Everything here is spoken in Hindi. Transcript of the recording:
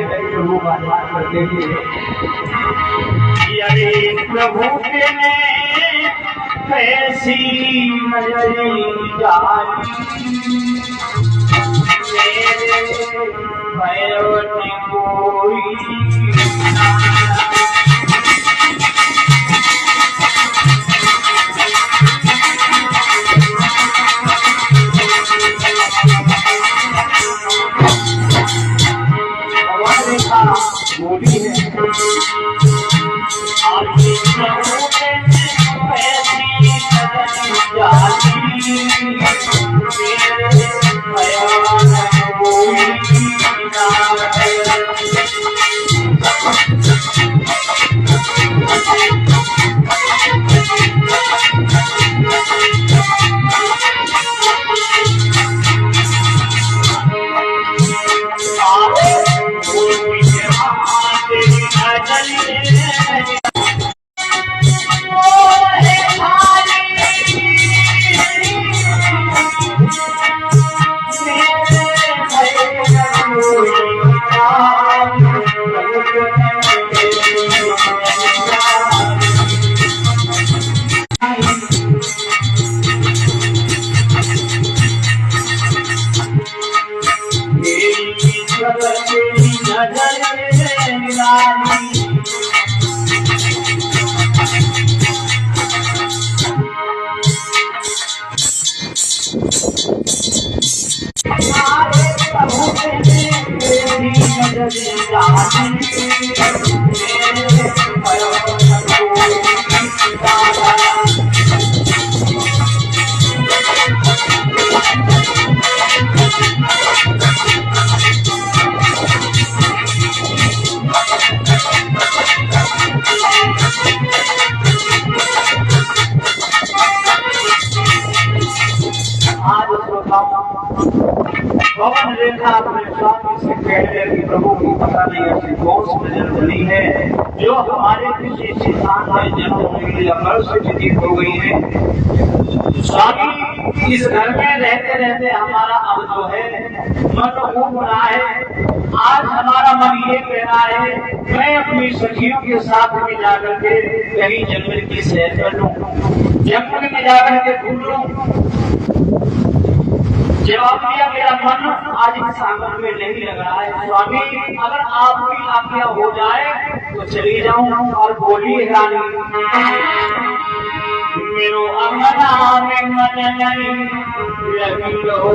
के प्रभु का ध्यान करते थे। अरे प्रभु के ने कैसी नजरी जानी, मेरे भयवती कोई बोली है। आगे प्रभु के ऐसी नजरी जानी, मेरे भयवती कोई पवन रेखा अपने स्वामी से कहते हैं कि प्रभु को पता नहीं ऐसी कौन सी नजर बनी है जो हमारे किसी सिद्धांत में जन्म होने के लिए अमर से व्यतीत हो गई है। स्वामी इस घर में रहते रहते हमारा अब जो है मन हो रहा है। आज हमारा मन ये कह रहा है मैं अपनी सखियों के साथ में जाकर के कहीं जंगल की सैर कर लूं, जंगल में जाकर के घूम लूं। जवाब दिया मेरा मन आज इस आंगन में नहीं लग रहा है। स्वामी अगर आपकी आज्ञा हो जाए तो चली जाऊं। और बोली रानी मेरो अंगना में मन नहीं लगी हो